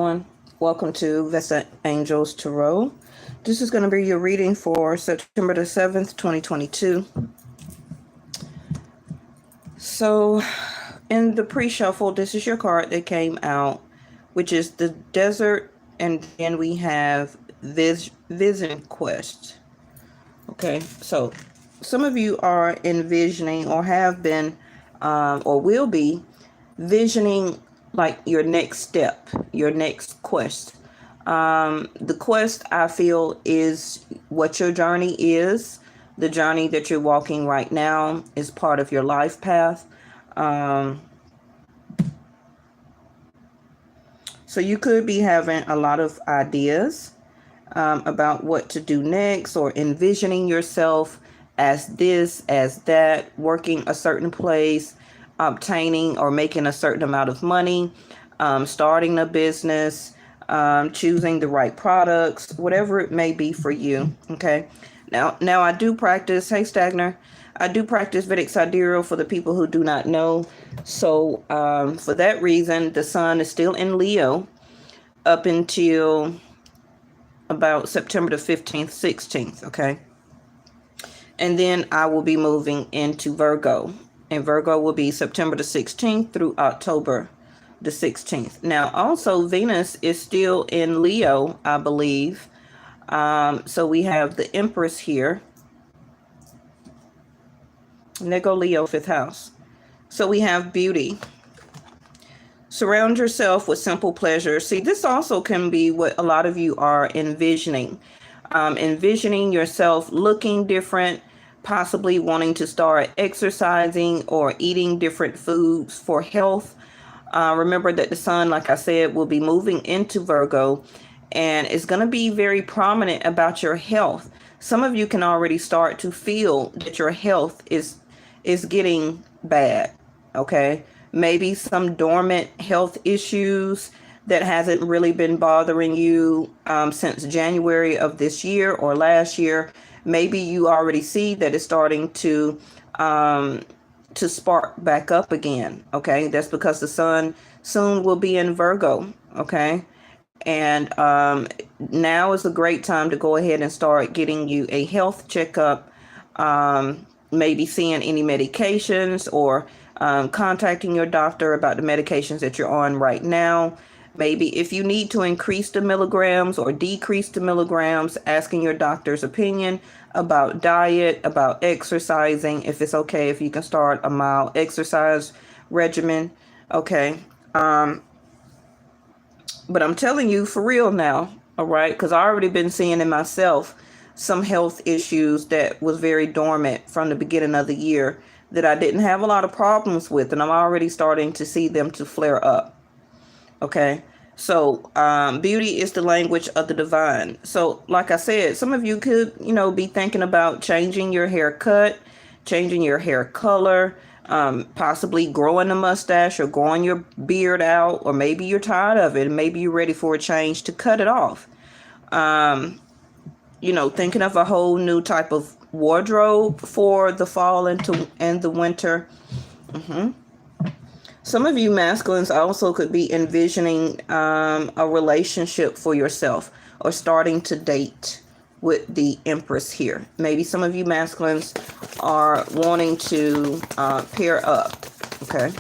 everyone. Welcome to Vesta Angels Tarot. This is going to be your reading for September the 7th, 2022. So, in the pre-shuffle, this is your card that came out, which is the Desert, and then we have Vision Quest. Okay, so some of you are envisioning or have been or will be visioning like your next step, your next quest. The quest, I feel, is what your journey is. The journey that you're walking right now is part of your life path. So you could be having a lot of ideas about what to do next, or envisioning yourself as this, as that, working a certain place, obtaining or making a certain amount of money, starting a business, choosing the right products, whatever it may be for you. Okay. Now I do practice, hey Stagner, I do practice Vedic Sidereal for the people who do not know. So for that reason, the sun is still in Leo up until about September the 15th, 16th. Okay. And then I will be moving into Virgo. And Virgo will be September the 16th through October the 16th. Now, also, Venus is still in Leo, I believe. So we have the Empress here. Nego Leo, 5th house. So we have beauty. Surround yourself with simple pleasures. See, this also can be what a lot of you are envisioning. Envisioning yourself looking different, possibly wanting to start exercising or eating different foods for health. Remember that the sun, like I said, will be moving into Virgo, and it's going to be very prominent about your health. Some of you can already start to feel that your health is getting bad. Okay. Maybe some dormant health issues that hasn't really been bothering you since January of this year or last year. Maybe you already see that it's starting to spark back up again. Okay, that's because the sun soon will be in Virgo. Okay, and now is a great time to go ahead and start getting you a health checkup. Maybe seeing any medications, or contacting your doctor about the medications that you're on right now. Maybe if you need to increase the milligrams or decrease the milligrams, asking your doctor's opinion about diet, about exercising, if it's okay, if you can start a mild exercise regimen. Okay. But I'm telling you for real now. All right. Because I already been seeing in myself some health issues that was very dormant from the beginning of the year that I didn't have a lot of problems with. And I'm already starting to see them to flare up. Okay, so beauty is the language of the divine. So like I said, some of you could, be thinking about changing your haircut, changing your hair color, possibly growing a mustache or growing your beard out, or maybe you're tired of it and maybe you're ready for a change to cut it off. Thinking of a whole new type of wardrobe for the fall and the winter. Some of you masculines also could be envisioning a relationship for yourself, or starting to date with the Empress here. Maybe some of you masculines are wanting to pair up. Okay.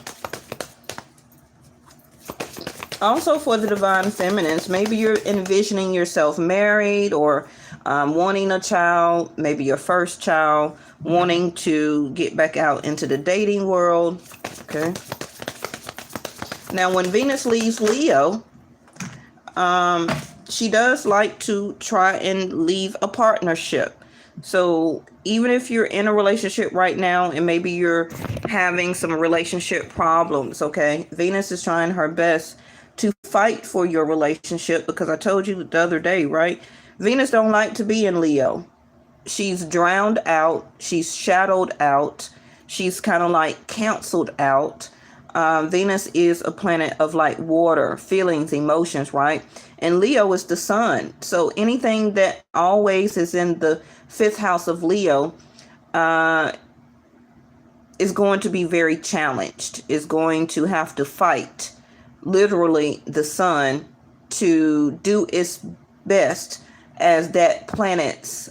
Also for the divine feminines, maybe you're envisioning yourself married, or wanting a child, maybe your first child, wanting to get back out into the dating world. Okay. Now, when Venus leaves Leo, she does like to try and leave a partnership. So even if you're in a relationship right now and maybe you're having some relationship problems, okay, Venus is trying her best to fight for your relationship, because I told you the other day, right? Venus don't like to be in Leo. She's drowned out. She's shadowed out. She's kind of like canceled out. Venus is a planet of like water, feelings, emotions, right? And Leo is the sun. So anything that always is in the 5th house of Leo is going to be very challenged, is going to have to fight literally the sun to do its best as that planet's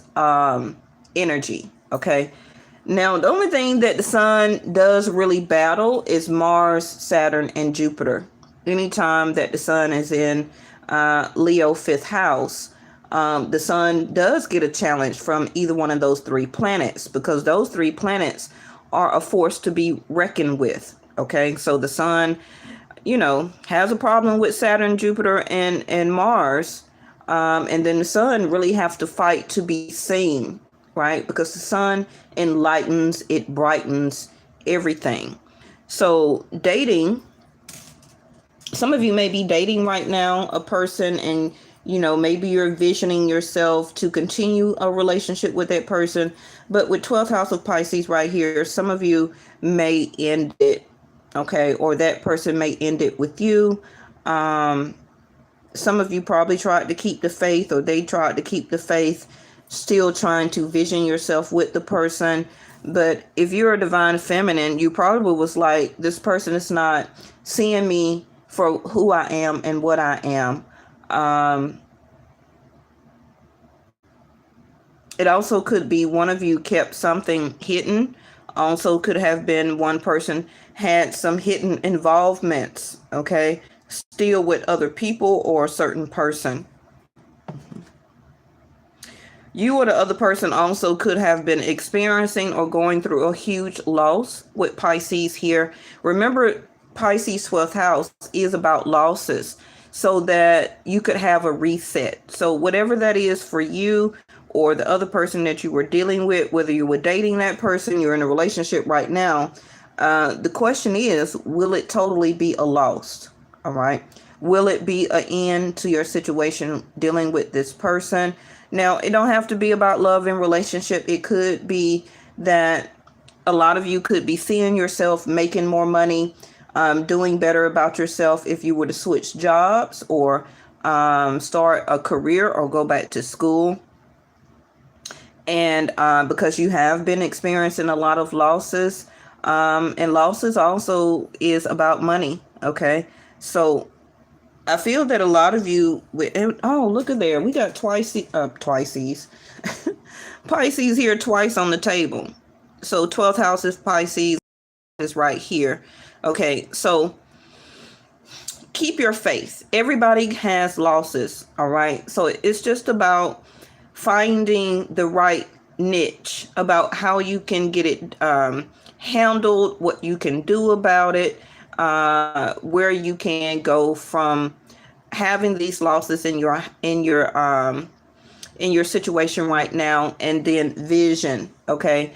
energy. Okay. Now, the only thing that the sun does really battle is Mars, Saturn, and Jupiter. Anytime that the sun is in Leo 5th house, the sun does get a challenge from either one of those three planets, because those three planets are a force to be reckoned with. Okay, so the sun, has a problem with Saturn, Jupiter, and Mars. And then the sun really has to fight to be seen, right? Because the sun enlightens, it brightens everything. So dating, some of you may be dating right now a person, and maybe you're envisioning yourself to continue a relationship with that person. But with 12th house of Pisces right here, some of you may end it, okay? Or that person may end it with you. Some of you probably tried to keep the faith, or they tried to keep the faith, still trying to vision yourself with the person. But if you're a divine feminine, you probably was like, this person is not seeing me for who I am and what I am. It also could be one of you kept something hidden. Also could have been one person had some hidden involvements, okay? Still with other people or a certain person. You or the other person also could have been experiencing or going through a huge loss with Pisces here. Remember, Pisces 12th house is about losses, so that you could have a reset. So whatever that is for you or the other person that you were dealing with, whether you were dating that person, you're in a relationship right now, the question is, will it totally be a loss? All right. Will it be an end to your situation dealing with this person? Now, it don't have to be about love and relationship. It could be that a lot of you could be seeing yourself making more money, doing better about yourself if you were to switch jobs or start a career or go back to school. And because you have been experiencing a lot of losses, and losses also is about money. Okay. So I feel that a lot of you, oh, look at there. We got Pisces here twice on the table. So 12th house is Pisces is right here. Okay. So keep your faith. Everybody has losses. All right. So it's just about finding the right niche, about how you can get it handled, what you can do about it, where you can go from having these losses in your situation right now, and then vision. Okay,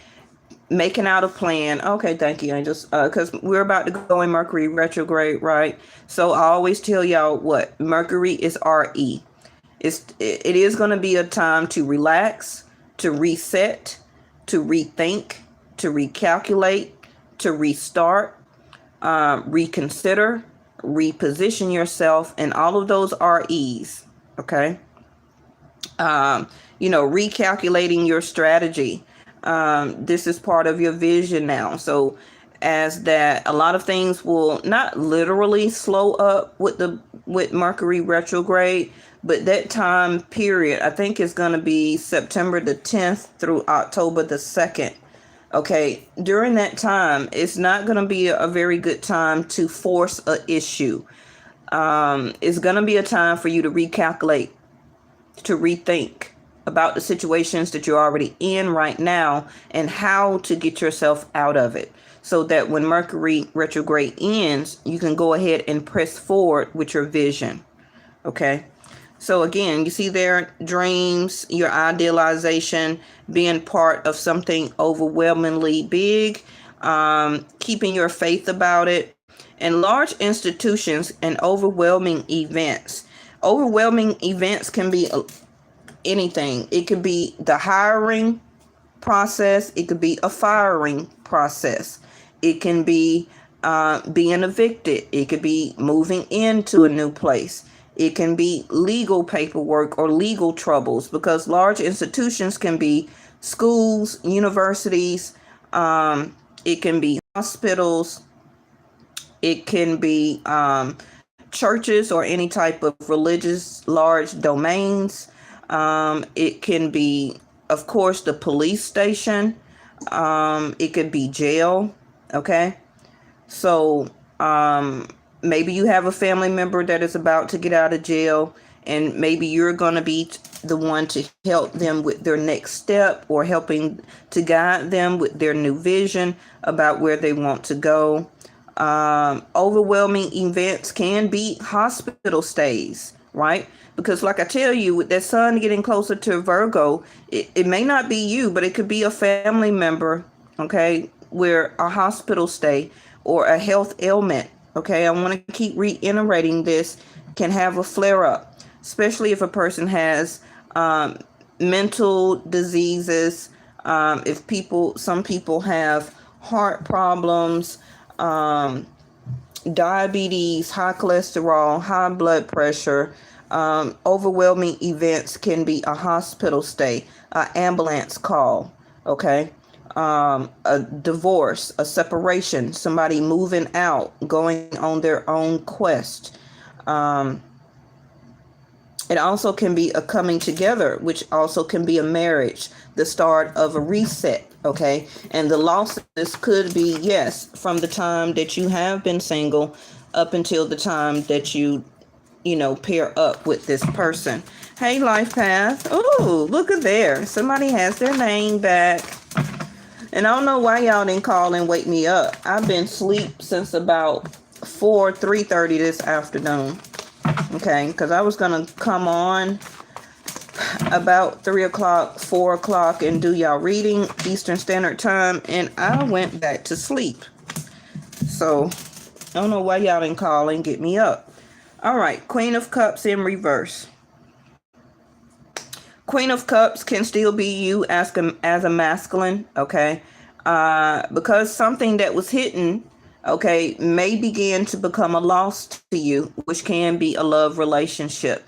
making out a plan. Okay, thank you, angels, because we're about to go in Mercury retrograde, right? So I always tell y'all what Mercury is. RE. It is going to be a time to relax, to reset, to rethink, to recalculate, to restart, reconsider, reposition yourself, and all of those are E's. Okay. Recalculating your strategy. This is part of your vision now. So as that, a lot of things will not literally slow up with Mercury retrograde, but that time period, I think, is going to be September the 10th through October the 2nd. Okay, during that time, it's not going to be a very good time to force an issue. It's going to be a time for you to recalculate, to rethink about the situations that you're already in right now and how to get yourself out of it, so that when Mercury retrograde ends, you can go ahead and press forward with your vision. Okay. So again, you see there, dreams, your idealization, being part of something overwhelmingly big, keeping your faith about it, and large institutions and overwhelming events. Overwhelming events can be anything. It could be the hiring process. It could be a firing process. It can be being evicted. It could be moving into a new place. It can be legal paperwork or legal troubles, because large institutions can be schools, universities. It can be hospitals. It can be churches or any type of religious large domains. It can be, of course, the police station. It could be jail. Okay. So maybe you have a family member that is about to get out of jail, and maybe you're going to be the one to help them with their next step, or helping to guide them with their new vision about where they want to go. Overwhelming events can be hospital stays, right? Because like I tell you, with that sun getting closer to Virgo, it may not be you, but it could be a family member, okay, where a hospital stay or a health ailment, okay, I want to keep reiterating this, can have a flare-up, especially if a person has mental diseases, some people have heart problems, diabetes, high cholesterol, high blood pressure. Overwhelming events can be a hospital stay, an ambulance call, okay? A divorce, a separation, somebody moving out, going on their own quest. It also can be a coming together, which also can be a marriage, the start of a reset, okay? And the losses could be, yes, from the time that you have been single up until the time that you pair up with this person. Hey, Life Path. Oh, look at there. Somebody has their name back. And I don't know why y'all didn't call and wake me up. I've been asleep since about 3:30 this afternoon. Okay, because I was going to come on about 3 o'clock, 4 o'clock and do y'all reading Eastern Standard Time, and I went back to sleep. So I don't know why y'all didn't call and get me up. All right, Queen of Cups in reverse. Queen of Cups can still be you as a masculine, okay? Because something that was hidden, okay, may begin to become a loss to you, which can be a love relationship.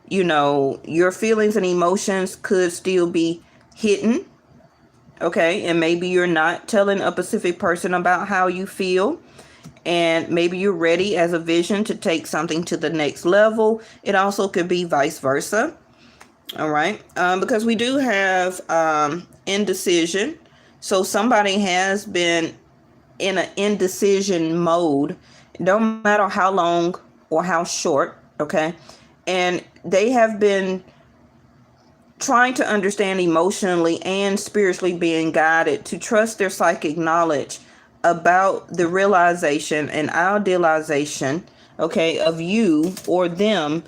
Your feelings and emotions could still be hidden, okay? And maybe you're not telling a specific person about how you feel. And maybe you're ready as a vision to take something to the next level. It also could be vice versa. All right. Because we do have indecision. So somebody has been in an indecision mode, no matter how long or how short. Okay. And they have been trying to understand emotionally and spiritually, being guided to trust their psychic knowledge about the realization and idealization, okay, of you or them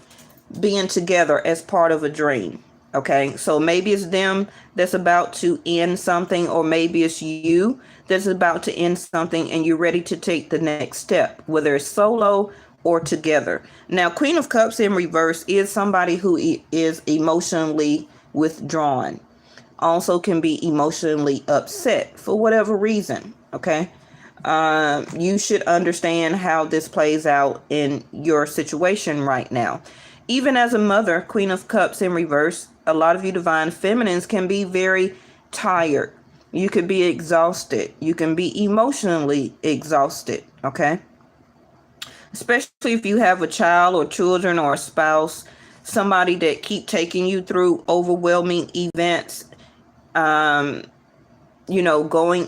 being together as part of a dream. Okay, so maybe it's them that's about to end something, or maybe it's you that's about to end something and you're ready to take the next step, whether it's solo or together. Now, Queen of Cups in reverse is somebody who is emotionally withdrawn. Also can be emotionally upset for whatever reason. Okay. You should understand how this plays out in your situation right now. Even as a mother, Queen of Cups in reverse, a lot of you divine feminines can be very tired. You could be exhausted. You can be emotionally exhausted, okay? Especially if you have a child or children or a spouse, somebody that keep taking you through overwhelming events, going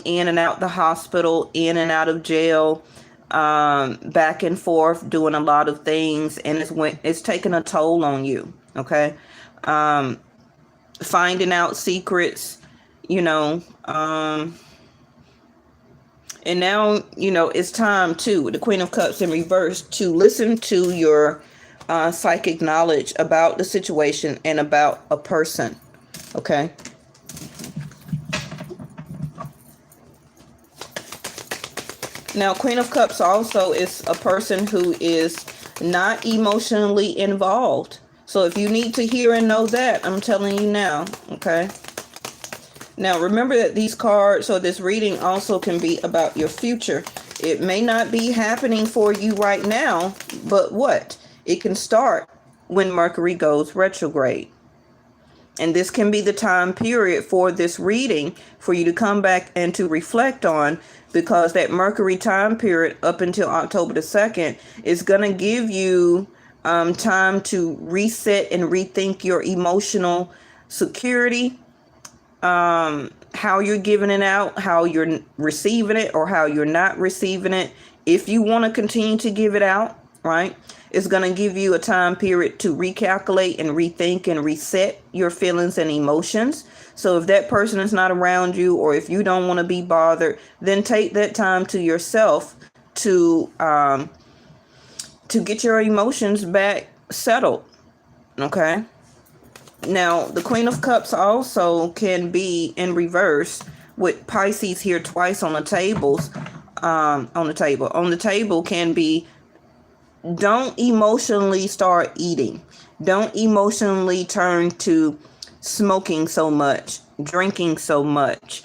in and out the hospital, in and out of jail, back and forth, doing a lot of things, and it's taking a toll on you. Okay. Finding out secrets, and now, it's time to, the Queen of Cups in reverse, to listen to your psychic knowledge about the situation and about a person. Okay. Now, Queen of Cups also is a person who is not emotionally involved. So if you need to hear and know that, I'm telling you now, okay? Now, remember that these cards or this reading also can be about your future. It may not be happening for you right now, but what? It can start when Mercury goes retrograde. And this can be the time period for this reading for you to come back and to reflect on, because that Mercury time period up until October the 2nd is going to give you time to reset and rethink your emotional security, how you're giving it out, how you're receiving it, or how you're not receiving it. If you want to continue to give it out, right, it's going to give you a time period to recalculate and rethink and reset your feelings and emotions. So if that person is not around you, or if you don't want to be bothered, then take that time to yourself to get your emotions back settled. Okay. Now, the Queen of Cups also can be in reverse with Pisces here twice on the tables. On the table can be, don't emotionally start eating. Don't emotionally turn to smoking so much, drinking so much,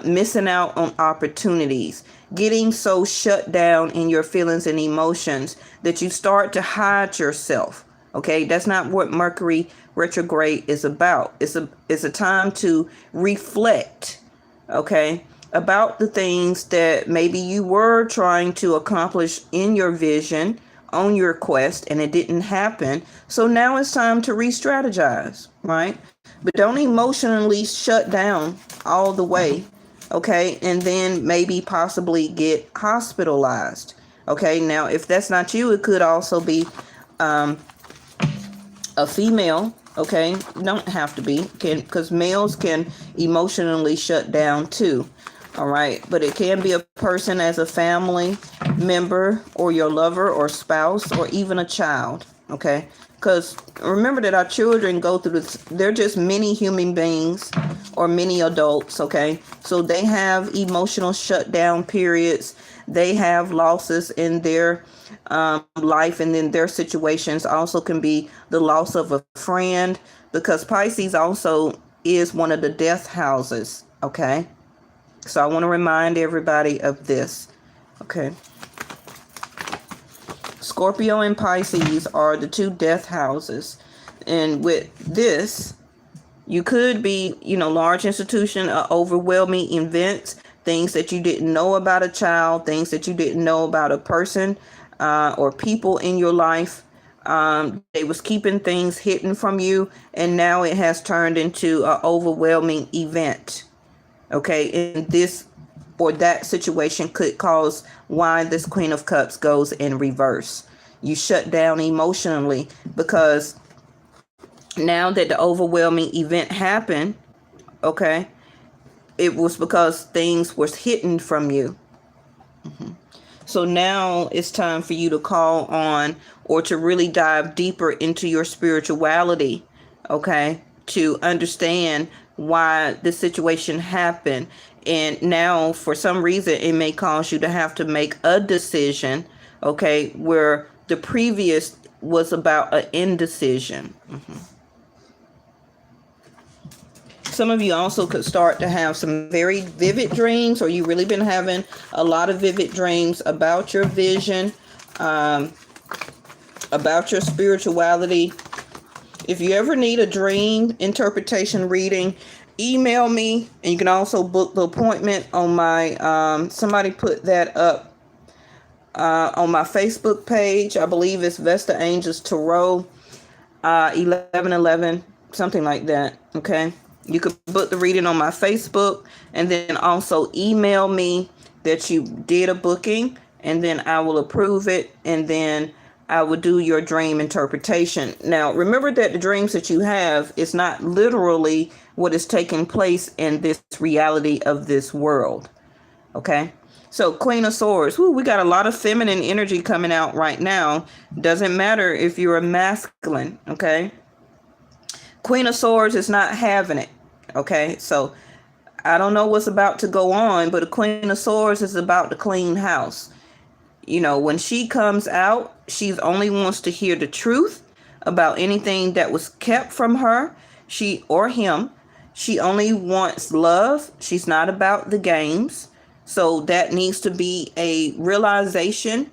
missing out on opportunities, getting so shut down in your feelings and emotions that you start to hide yourself. Okay, that's not what Mercury retrograde is about. It's a time to reflect, okay, about the things that maybe you were trying to accomplish in your vision, on your quest, and it didn't happen. So now it's time to re-strategize, right? But don't emotionally shut down all the way, okay, and then maybe possibly get hospitalized. Okay, now if that's not you, it could also be a female. Okay, don't have to be, because males can emotionally shut down too. All right, but it can be a person as a family member, or your lover or spouse, or even a child. Okay, because remember that our children go through this, they're just mini human beings or mini adults. Okay, so they have emotional shutdown periods, they have losses in their life, and then their situations also can be the loss of a friend, because Pisces also is one of the death houses. Okay, so I want to remind everybody of this. Okay, Scorpio and Pisces are the two death houses, and with this, you could be, large institution, overwhelming events, things that you didn't know about a child, things that you didn't know about a person, or people in your life. They was keeping things hidden from you, and now it has turned into an overwhelming event. Okay, and this or that situation could cause why this Queen of Cups goes in reverse. You shut down emotionally because now that the overwhelming event happened, okay, it was because things was hidden from you. So now it's time for you to call on, or to really dive deeper into your spirituality, okay, to understand why the situation happened. And now, for some reason, it may cause you to have to make a decision, okay, where the previous was about an indecision. Some of you also could start to have some very vivid dreams, or you really been having a lot of vivid dreams about your vision, about your spirituality. If you ever need a dream interpretation reading, email me, and you can also book the appointment on my, somebody put that up on my Facebook page. I believe it's Vesta Angels Tarot, 1111, something like that. Okay. You could book the reading on my Facebook, and then also email me that you did a booking, and then I will approve it, and then I will do your dream interpretation. Now, remember that the dreams that you have is not literally what is taking place in this reality of this world. Okay? So, Queen of Swords. We got a lot of feminine energy coming out right now. Doesn't matter if you're a masculine. Okay? Queen of Swords is not having it. Okay, so I don't know what's about to go on, but the Queen of Swords is about to clean house. When she comes out, she only wants to hear the truth about anything that was kept from her, she or him. She only wants love. She's not about the games. So that needs to be a realization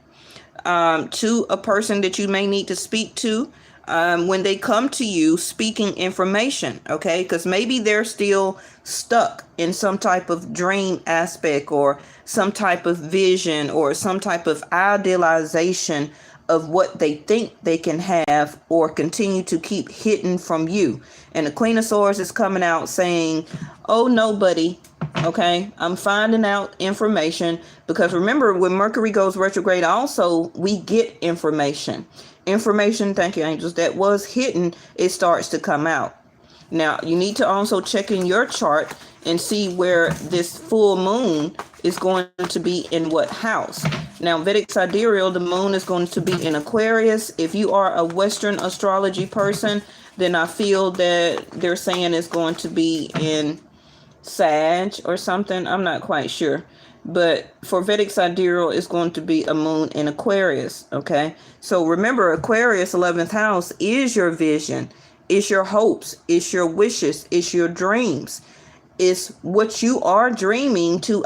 to a person that you may need to speak to. when they come to you speaking information, okay? Because maybe they're still stuck in some type of dream aspect or some type of vision or some type of idealization of what they think they can have or continue to keep hidden from you. And the Queen of Swords is coming out saying, oh, nobody. Okay, I'm finding out information, because remember, when Mercury goes retrograde, also we get information. Thank you, angels, that was hidden, it starts to come out. Now, you need to also check in your chart and see where this full moon is going to be in what house. Now, Vedic Sidereal, the moon is going to be in Aquarius. If you are a Western astrology person, then I feel that they're saying it's going to be in Sag or something. I'm not quite sure. But for Vedic Sidereal, it's going to be a moon in Aquarius. Okay. So remember, Aquarius, 11th house, is your vision. It's your hopes. It's your wishes. It's your dreams. It's what you are dreaming to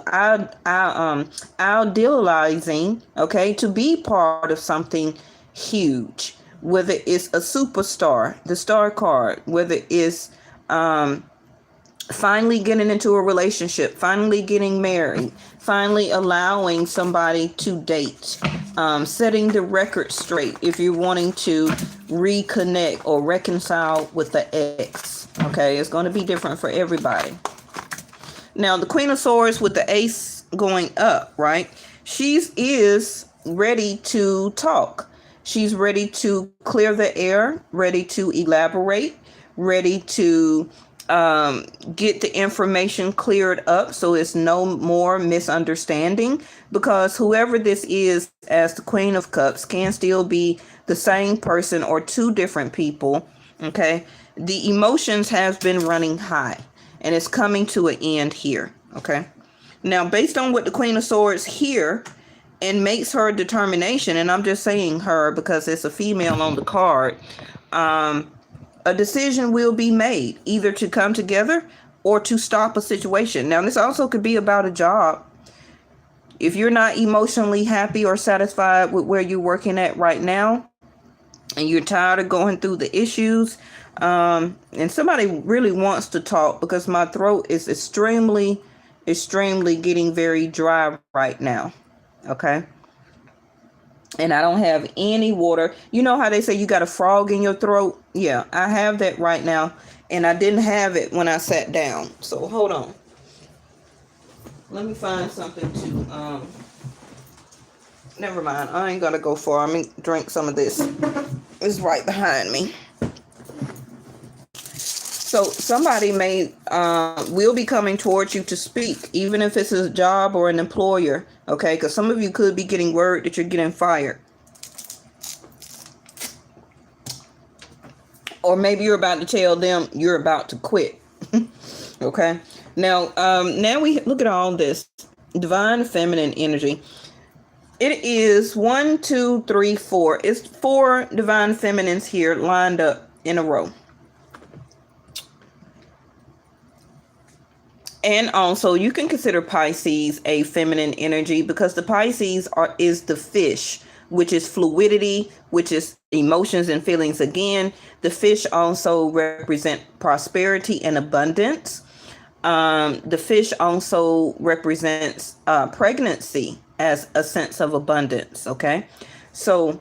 idealizing, okay, to be part of something huge. Whether it's a superstar, the star card, whether it's finally getting into a relationship, finally getting married, finally allowing somebody to date, setting the record straight if you're wanting to reconnect or reconcile with the ex. Okay, it's going to be different for everybody. Now, the Queen of Swords with the ace going up, right? She is ready to talk. She's ready to clear the air, ready to elaborate, ready to get the information cleared up so it's no more misunderstanding, because whoever this is as the Queen of Cups can still be the same person or two different people. Okay, the emotions have been running high and it's coming to an end here. Okay, now based on what the Queen of Swords here and makes her determination, and I'm just saying her because it's a female on the card, a decision will be made either to come together or to stop a situation. Now, this also could be about a job. If you're not emotionally happy or satisfied with where you're working at right now, and you're tired of going through the issues, and somebody really wants to talk, because my throat is extremely getting very dry right now. Okay. And I don't have any water. You know how they say you got a frog in your throat? Yeah, I have that right now. And I didn't have it when I sat down. So hold on. Let me find something to, never mind. I ain't gonna go far. I'm gonna drink some of this. It's right behind me. So somebody will be coming towards you to speak, even if it's a job or an employer, okay? Because some of you could be getting word that you're getting fired. Or maybe you're about to tell them you're about to quit, okay? Now we look at all this divine feminine energy. It is 1, 2, 3, 4. It's 4 divine feminines here lined up in a row. And also, you can consider Pisces a feminine energy, because the Pisces is the fish, which is fluidity, which is emotions and feelings. Again, the fish also represent prosperity and abundance. The fish also represents pregnancy as a sense of abundance. Okay, so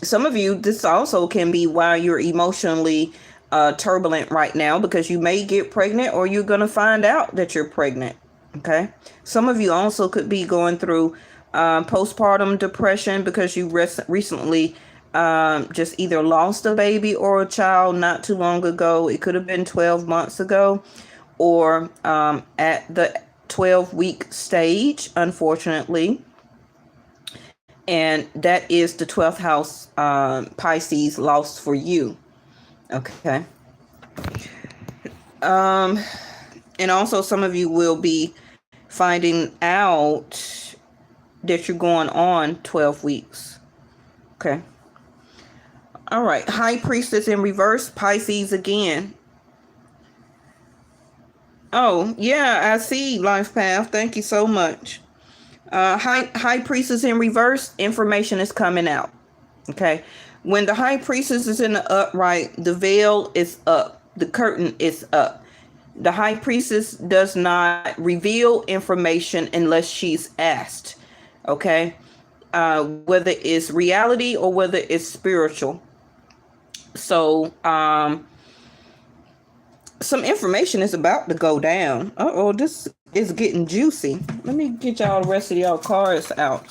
some of you, this also can be why you're emotionally turbulent right now, because you may get pregnant or you're going to find out that you're pregnant. Okay. Some of you also could be going through postpartum depression because you recently just either lost a baby or a child not too long ago. It could have been 12 months ago, or at the 12-week stage, unfortunately. And that is the 12th house Pisces loss for you. Okay. And also some of you will be finding out that you're going on 12 weeks. Okay. All right. High Priestess in reverse, Pisces again. Oh, yeah, I see, Life Path. Thank you so much. High Priestess in reverse, information is coming out. Okay. When the high priestess is in the upright, the veil is up, the curtain is up. The high priestess does not reveal information unless she's asked. Okay, whether it's reality or whether it's spiritual. So some information is about to go down. Uh-oh, this is getting juicy. Let me get y'all the rest of y'all cards out,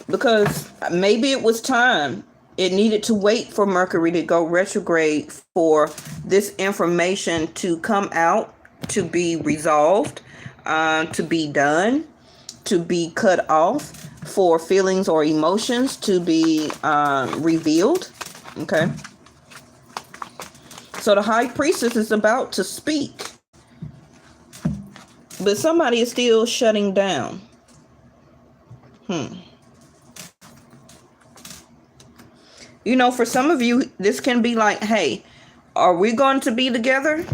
because maybe it was time. It needed to wait for Mercury to go retrograde for this information to come out, to be resolved, to be done, to be cut off, for feelings or emotions to be revealed. Okay. So the high priestess is about to speak, but somebody is still shutting down. You know, for some of you, this can be like, hey, are we going to be together?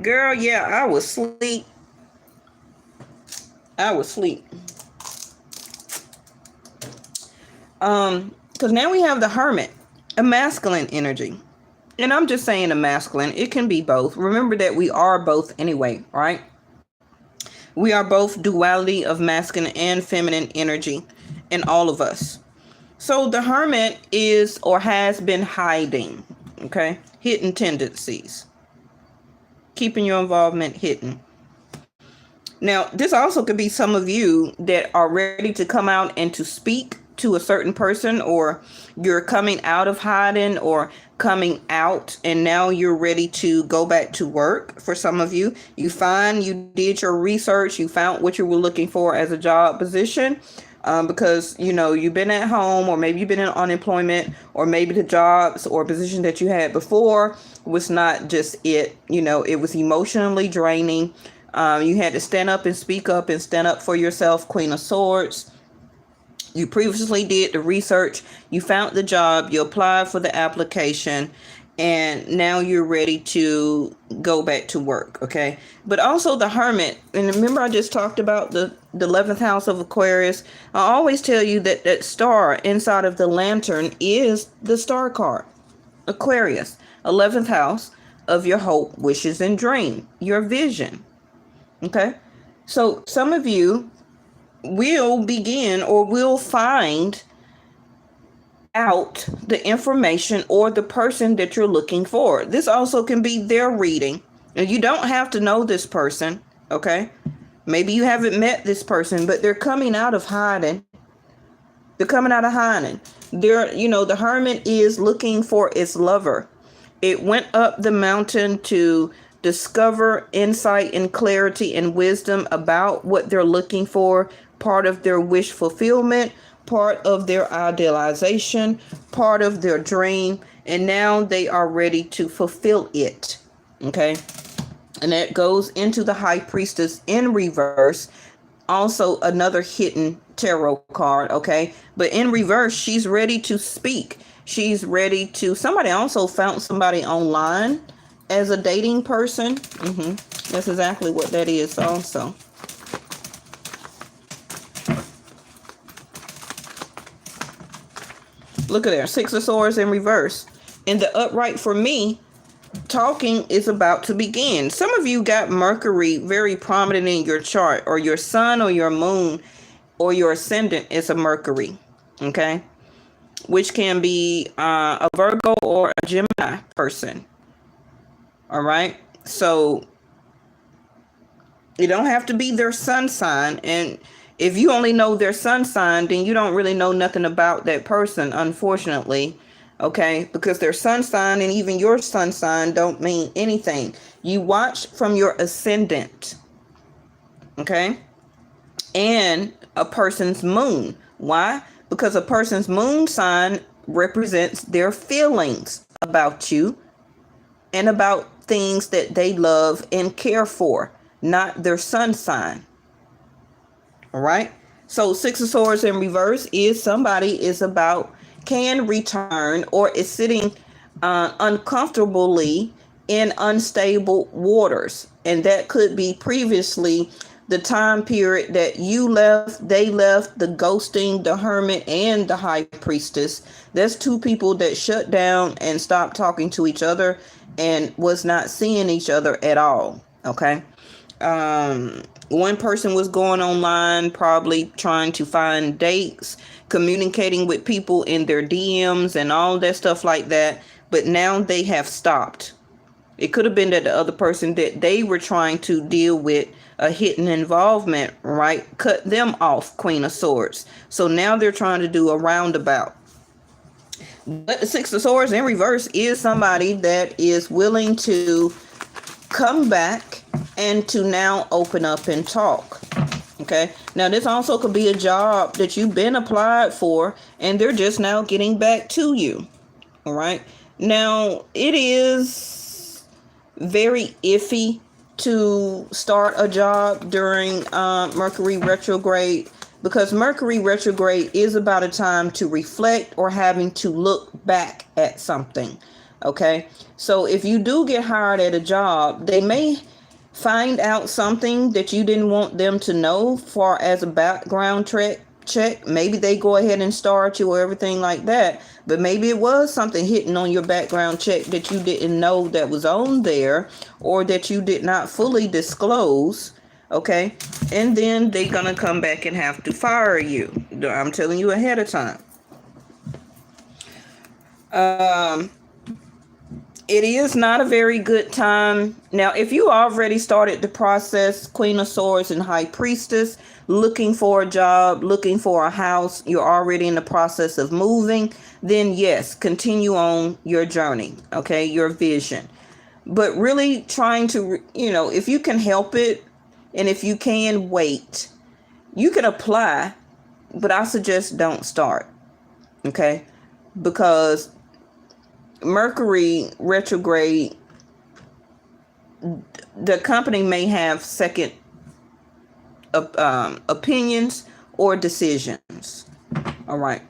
Girl, yeah, I was asleep. Because now we have the Hermit, a masculine energy. And I'm just saying a masculine. It can be both. Remember that we are both anyway, right? We are both duality of masculine and feminine energy in all of us. So the Hermit is or has been hiding, okay? Hidden tendencies. Keeping your involvement hidden. Now, this also could be some of you that are ready to come out and to speak to a certain person, or you're coming out of hiding or coming out and now you're ready to go back to work. For some of you, you did your research, you found what you were looking for as a job position. Because, you know, you've been at home, or maybe you've been in unemployment, or maybe the jobs or position that you had before was not just it, you know, it was emotionally draining. You had to stand up and speak up and stand up for yourself. Queen of Swords. You previously did the research, you found the job, you applied for the application, and now you're ready to go back to work, okay? But also the Hermit, and remember I just talked about the 11th house of Aquarius. I always tell you that that star inside of the lantern is the star card. Aquarius, 11th house of your hope, wishes, and dream, your vision, okay? So some of you will begin or will find out the information or the person that you're looking for. This also can be their reading, and you don't have to know this person, okay? Maybe you haven't met this person, but they're coming out of hiding. They're, you know, the Hermit is looking for its lover. It went up the mountain to discover insight and clarity and wisdom about what they're looking for, part of their wish fulfillment, part of their idealization, part of their dream, and now they are ready to fulfill it, okay? And that goes into the High Priestess in reverse, also another hidden tarot card, okay? But in reverse, she's ready to speak. She's ready to, somebody also found somebody online as a dating person. That's exactly what that is also. Look at there, Six of Swords in reverse. In the upright, for me, talking is about to begin. Some of you got Mercury very prominent in your chart, or your sun or your moon or your ascendant is a Mercury, okay? Which can be a Virgo or a Gemini person. All right. So you don't have to be their sun sign. And if you only know their sun sign, then you don't really know nothing about that person, unfortunately. Okay. Because their sun sign and even your sun sign don't mean anything. You watch from your ascendant. Okay. And a person's moon. Why? Because a person's moon sign represents their feelings about you and about things that they love and care for, not their sun sign. All right. So Six of Swords in reverse is somebody is about, can return, or is sitting uncomfortably in unstable waters. And that could be previously the time period that you left, they left, the ghosting, the hermit, and the high priestess. There's two people that shut down and stopped talking to each other and was not seeing each other at all. Okay. One person was going online, probably trying to find dates, communicating with people in their DMs and all that stuff like that. But now they have stopped. It could have been that the other person that they were trying to deal with a hidden involvement, right, cut them off, Queen of Swords. So now they're trying to do a roundabout. But the Six of Swords in reverse is somebody that is willing to come back and to now open up and talk. Okay. Now this also could be a job that you've been applied for and they're just now getting back to you. All right. Now it is very iffy to start a job during Mercury retrograde, because Mercury retrograde is about a time to reflect or having to look back at something. Okay. So if you do get hired at a job, they may find out something that you didn't want them to know far as a background check. Maybe they go ahead and start you or everything like that. But maybe it was something hidden on your background check that you didn't know that was on there, or that you did not fully disclose. Okay. And then they're going to come back and have to fire you. I'm telling you ahead of time. It is not a very good time. Now, if you already started the process, Queen of Swords and High Priestess, looking for a job, looking for a house, you're already in the process of moving, then yes, continue on your journey, okay, your vision. But really trying to, if you can help it, and if you can wait, you can apply, but I suggest don't start, okay, because Mercury retrograde, the company may have second opinions or decisions. All right.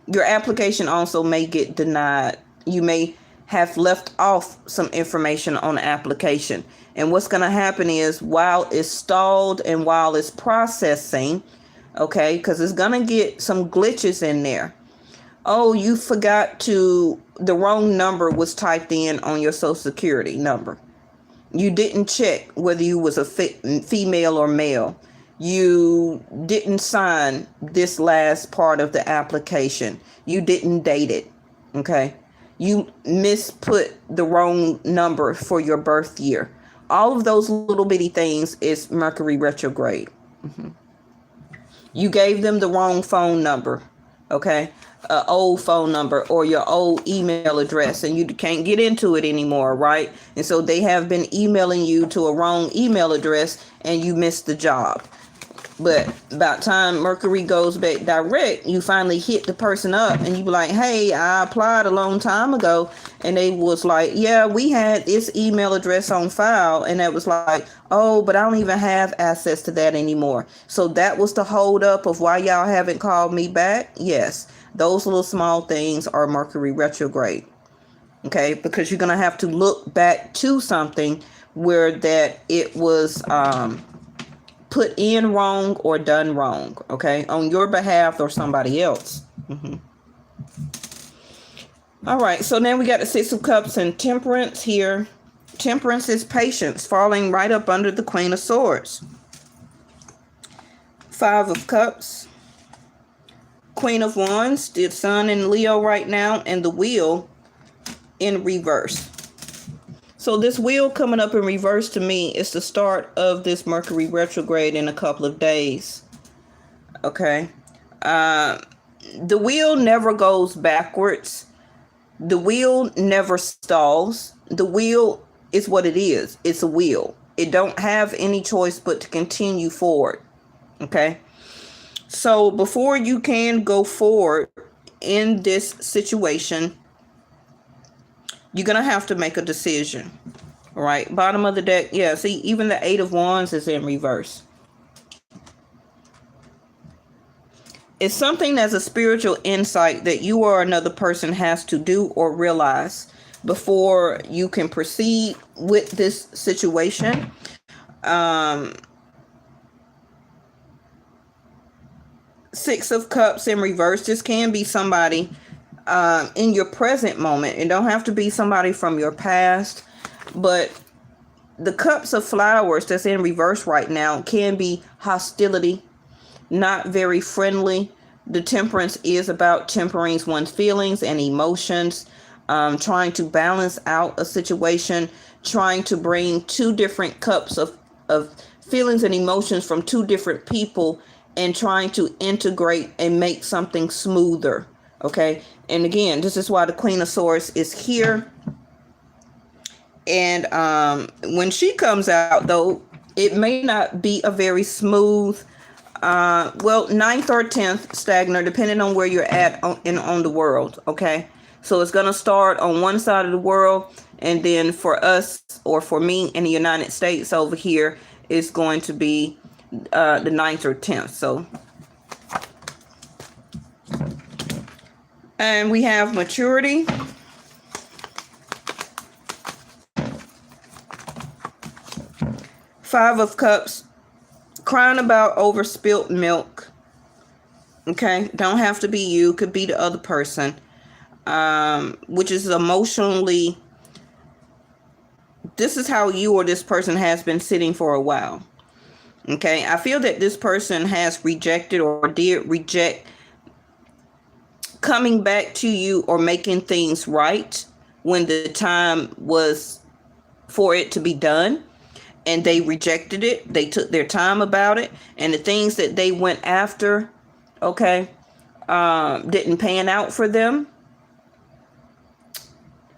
Your application also may get denied. You may have left off some information on the application. And what's going to happen is, while it's stalled and while it's processing, okay, because it's going to get some glitches in there. Oh, you forgot the wrong number was typed in on your Social Security number. You didn't check whether you was a female or male. You didn't sign this last part of the application. You didn't date it. Okay. You misput the wrong number for your birth year. All of those little bitty things is Mercury retrograde. Mm-hmm. You gave them the wrong phone number. Okay. Old phone number or your old email address, and you can't get into it anymore, right? And so they have been emailing you to a wrong email address and you missed the job. But about time Mercury goes back direct, you finally hit the person up and you be like, hey, I applied a long time ago. And they was like, yeah, we had this email address on file. And that was like, oh, but I don't even have access to that anymore. So that was the hold up of why y'all haven't called me back. Yes, those little small things are Mercury retrograde. Okay, because you're going to have to look back to something where that it was put in wrong or done wrong, okay, on your behalf or somebody else. Mm-hmm. All right, so then we got the Six of Cups and Temperance here. Temperance is patience, falling right up under the Queen of Swords. Five of Cups. Queen of Wands, the Sun in Leo right now, and the Wheel in reverse. So this wheel coming up in reverse to me is the start of this Mercury retrograde in a couple of days. Okay. The wheel never goes backwards. The wheel never stalls. The wheel is what it is. It's a wheel. It don't have any choice but to continue forward. Okay. So before you can go forward in this situation, you're going to have to make a decision. All right. Bottom of the deck. Yeah. See, even the Eight of Wands is in reverse. It's something that's a spiritual insight that you or another person has to do or realize before you can proceed with this situation. Six of Cups in reverse. This can be somebody in your present moment. It don't have to be somebody from your past, but the Cups of Flowers that's in reverse right now can be hostility, not very friendly. The Temperance is about tempering one's feelings and emotions, trying to balance out a situation, trying to bring two different cups of feelings and emotions from two different people, and trying to integrate and make something smoother. Okay. And again, this is why the Queen of Swords is here. And when she comes out, though, it may not be a very smooth, well, 9th or 10th stagner, depending on where you're at on the world. Okay. So it's going to start on one side of the world. And then for us, or for me in the United States over here, it's going to be the 9th or 10th. So, and we have maturity. Five of Cups, crying about over spilt milk. Okay, don't have to be you, could be the other person, which is emotionally, this is how you or this person has been sitting for a while. Okay, I feel that this person has rejected or did reject coming back to you or making things right when the time was for it to be done. And they rejected it. They took their time about it. And the things that they went after, okay, didn't pan out for them.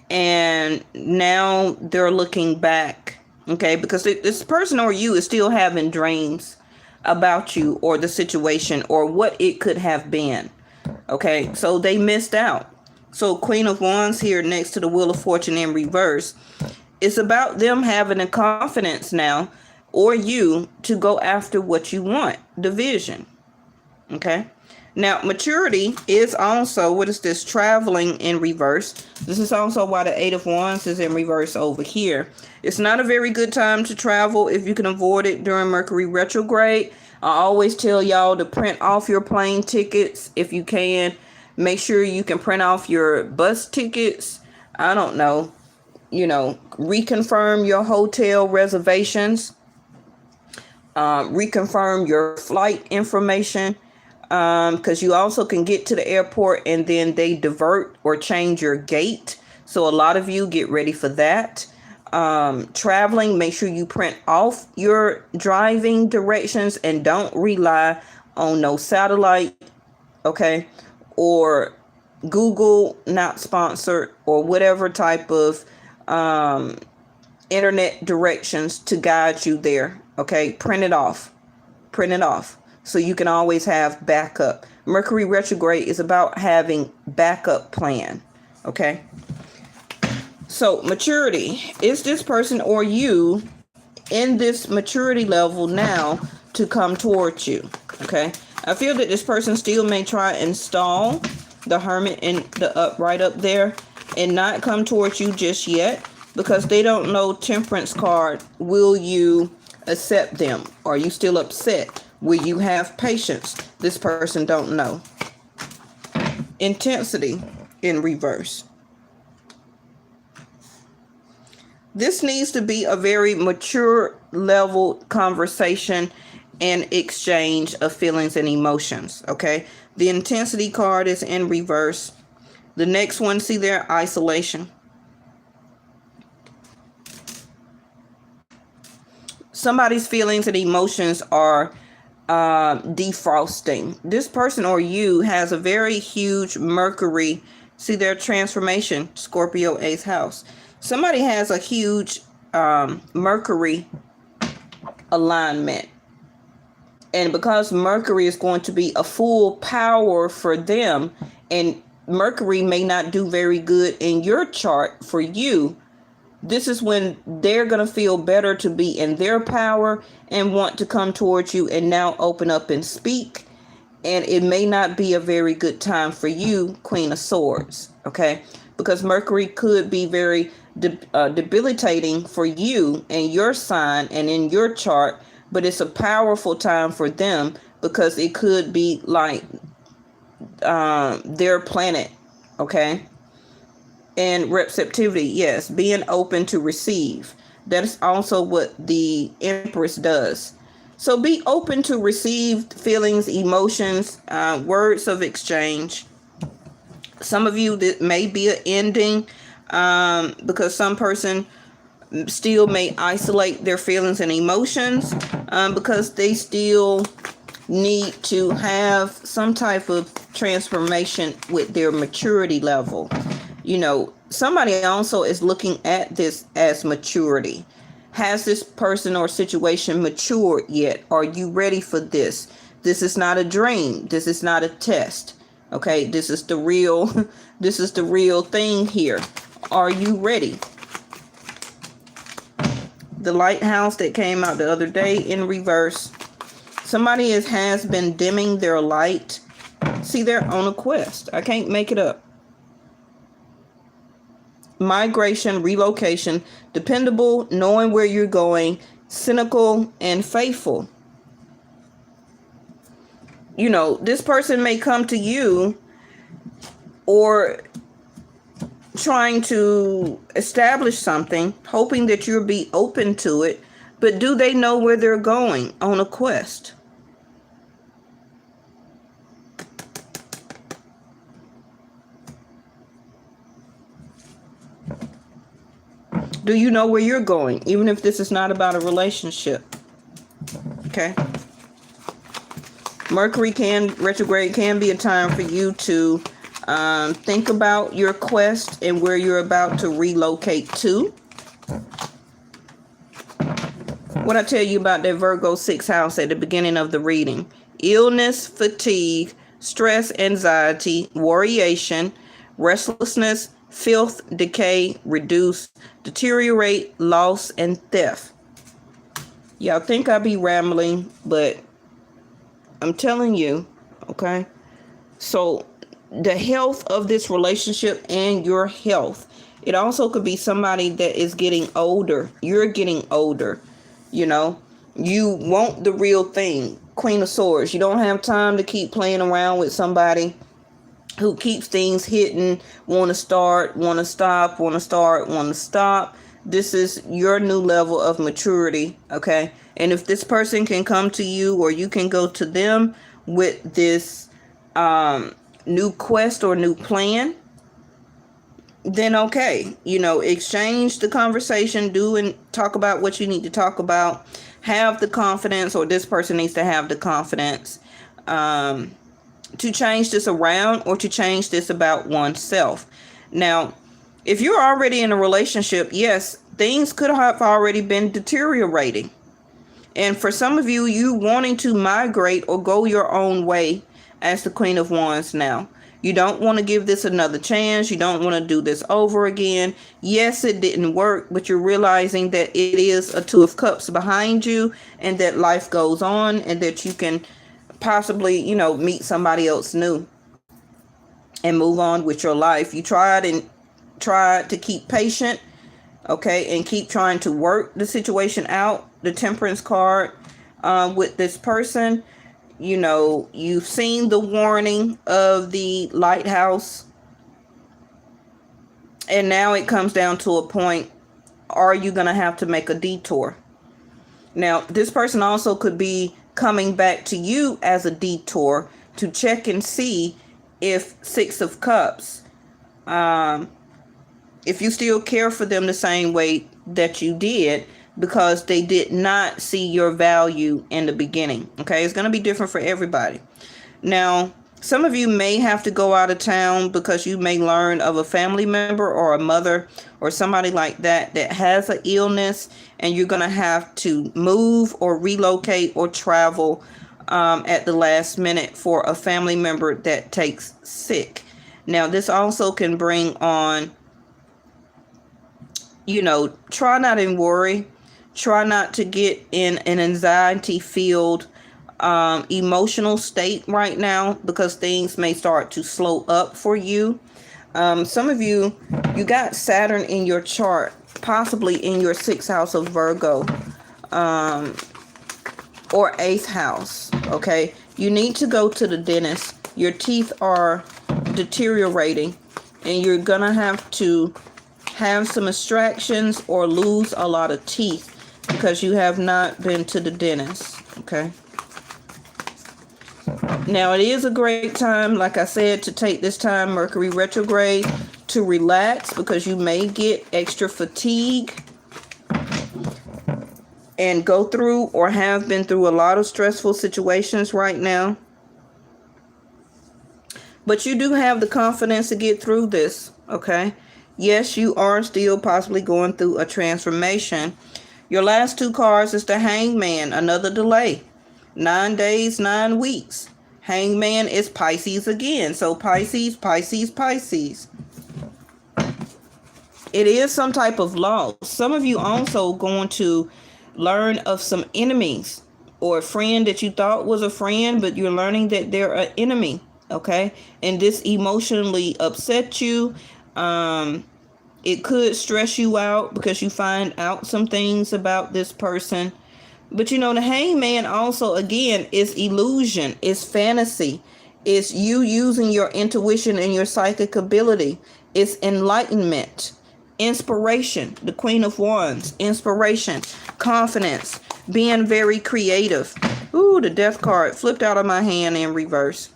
And now they're looking back, okay, because this person or you is still having dreams about you or the situation or what it could have been. Okay, so they missed out. So Queen of Wands here next to the Wheel of Fortune in reverse. It's about them having the confidence now, or you, to go after what you want, the vision. Okay. Now, maturity is also, what is this? Traveling in reverse. This is also why the 8 of Wands is in reverse over here. It's not a very good time to travel if you can avoid it during Mercury retrograde. I always tell y'all to print off your plane tickets if you can. Make sure you can print off your bus tickets. I don't know. Reconfirm your hotel reservations, reconfirm your flight information, because you also can get to the airport and then they divert or change your gate. So a lot of you get ready for that. Traveling, make sure you print off your driving directions and don't rely on no satellite, okay, or Google, not sponsored, or whatever type of internet directions to guide you there. Okay, print it off so you can always have backup. Mercury retrograde is about having backup plan. Okay, so maturity, is this person or you in this maturity level now to come towards you? Okay, I feel that this person still may try and stall the Hermit and the upright up there and not come towards you just yet, because they don't know Temperance card. Will you accept them? Are you still upset? Will you have patience? This person don't know. Intensity in reverse. This needs to be a very mature level conversation and exchange of feelings and emotions. Okay, the Intensity card is in reverse. The next one, see there, isolation. Somebody's feelings and emotions are defrosting. This person or you has a very huge Mercury, see their transformation, Scorpio 8th house. Somebody has a huge Mercury alignment. And because Mercury is going to be a full power for them, and Mercury may not do very good in your chart for you, this is when they're going to feel better to be in their power and want to come towards you and now open up and speak. And it may not be a very good time for you, Queen of Swords, okay? Because Mercury could be very debilitating for you and your sign and in your chart, but it's a powerful time for them because it could be like their planet, okay? And receptivity, yes, being open to receive. That is also what the Empress does. So be open to receive feelings, emotions, words of exchange. Some of you, that may be an ending, because some person still may isolate their feelings and emotions, because they still need to have some type of transformation with their maturity level. You know, somebody also is looking at this as maturity. Has this person or situation matured yet? Are you ready for this? This is not a dream. This is not a test. Okay, this is the real this is the real thing here. Are you ready? The lighthouse that came out the other day in reverse. Somebody has been dimming their light. See, they're on a quest. I can't make it up. Migration, relocation, dependable, knowing where you're going, cynical, and faithful. You know, this person may come to you or trying to establish something, hoping that you'll be open to it, but do they know where they're going on a quest? Do you know where you're going, even if this is not about a relationship? Okay. Mercury retrograde can be a time for you to think about your quest and where you're about to relocate to. What I tell you about that Virgo 6th house at the beginning of the reading: illness, fatigue, stress, anxiety, worryation, restlessness, filth, decay, reduce, deteriorate, loss, and theft. Y'all think I be rambling, but I'm telling you, okay? So the health of this relationship and your health. It also could be somebody that is getting older. You're getting older, you know? You want the real thing. Queen of Swords. You don't have time to keep playing around with somebody who keeps things hidden, want to start, want to stop, want to start, want to stop. This is your new level of maturity, okay? And if this person can come to you or you can go to them with this new quest or new plan, then okay. You know, exchange the conversation, do and talk about what you need to talk about. Have the confidence, or this person needs to have the confidence to change this around or to change this about oneself. Now, if you're already in a relationship, yes, things could have already been deteriorating. And for some of you, you wanting to migrate or go your own way as the Queen of Wands now. You don't want to give this another chance. You don't want to do this over again. Yes, it didn't work, but you're realizing that it is a Two of Cups behind you and that life goes on and that you can possibly, you know, meet somebody else new and move on with your life. You tried to keep patient, okay, and keep trying to work the situation out. The Temperance card with this person, you know, you've seen the warning of the lighthouse, and now it comes down to a point: are you going to have to make a detour? Now, this person also could be coming back to you as a detour to check and see if Six of Cups, if you still care for them the same way that you did, because they did not see your value in the beginning. Okay, it's going to be different for everybody. Now, some of you may have to go out of town because you may learn of a family member or a mother or somebody like that that has an illness, and you're going to have to move or relocate or travel at the last minute for a family member that takes sick. Now, this also can bring on, you know, try not and worry. Try not to get in an anxiety-filled emotional state right now, because things may start to slow up for you. Some of you, you got Saturn in your chart, possibly in your 6th house of Virgo, or 8th house, okay? You need to go to the dentist. Your teeth are deteriorating, and you're going to have to have some extractions or lose a lot of teeth because you have not been to the dentist. Okay. Now, it is a great time, like I said, to take this time, Mercury retrograde, to relax because you may get extra fatigue and go through or have been through a lot of stressful situations right now. But you do have the confidence to get through this, okay? Yes, you are still possibly going through a transformation. Your last two cards is the Hangman, another delay. 9 days, 9 weeks. Hangman is Pisces again. So Pisces, Pisces, Pisces. It is some type of loss. Some of you also going to learn of some enemies or a friend that you thought was a friend, but you're learning that they're an enemy. Okay. And this emotionally upset you. It could stress you out because you find out some things about this person. But you know, the Hangman also, again, is illusion, is fantasy. It's you using your intuition and your psychic ability. It's enlightenment, inspiration, the Queen of Wands, inspiration, confidence, being very creative. Ooh, the Death card flipped out of my hand in reverse.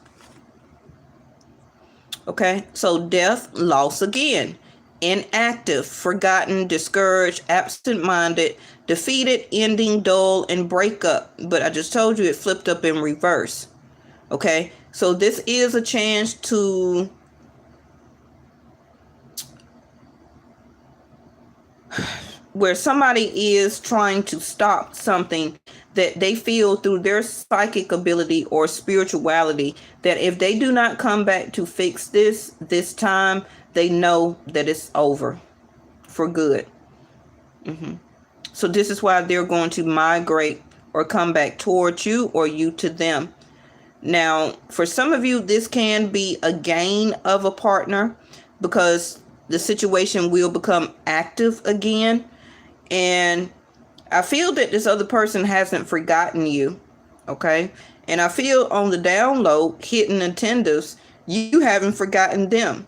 Okay, so death, loss again. Inactive, forgotten, discouraged, absent-minded, defeated, ending, dull, and breakup. But I just told you it flipped up in reverse. Okay, so this is a chance to where somebody is trying to stop something that they feel through their psychic ability or spirituality, that if they do not come back to fix this time, they know that it's over for good. So this is why they're going to migrate or come back towards you or you to them. Now, for some of you, this can be a gain of a partner because the situation will become active again. And I feel that this other person hasn't forgotten you. Okay. And I feel on the down low, hidden attentives, you haven't forgotten them.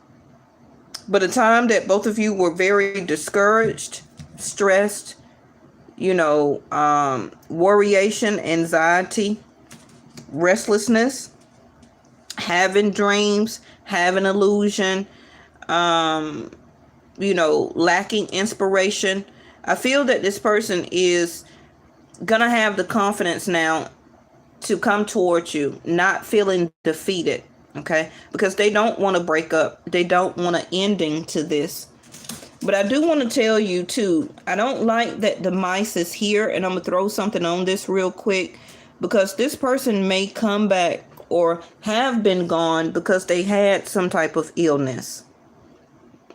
But a time that both of you were very discouraged, stressed, worryation, anxiety, restlessness, having dreams, having illusion, lacking inspiration. I feel that this person is going to have the confidence now to come towards you, not feeling defeated. Okay, because they don't want to break up. They don't want an ending to this. But I do want to tell you too, I don't like that the mice is here, and I'm going to throw something on this real quick because this person may come back or have been gone because they had some type of illness.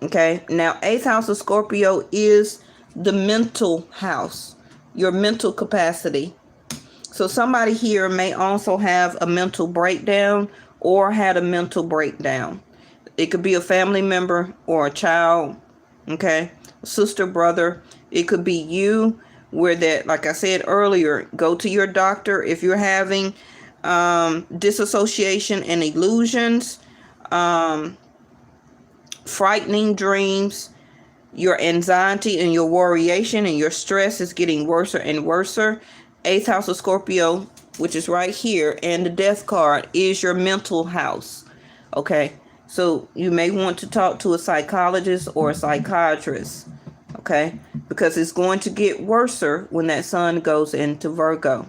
Okay, now 8th house of Scorpio is the mental house, your mental capacity. So somebody here may also have a mental breakdown or had a mental breakdown. It could be a family member or a child, okay, sister, brother. It could be you, where that, like I said earlier, go to your doctor if you're having disassociation and illusions, frightening dreams, your anxiety and your worryation and your stress is getting worse and worse. 8th house of Scorpio, which is right here, and the Death card is your mental house. Okay, so you may want to talk to a psychologist or a psychiatrist. Okay, because it's going to get worse when that sun goes into Virgo.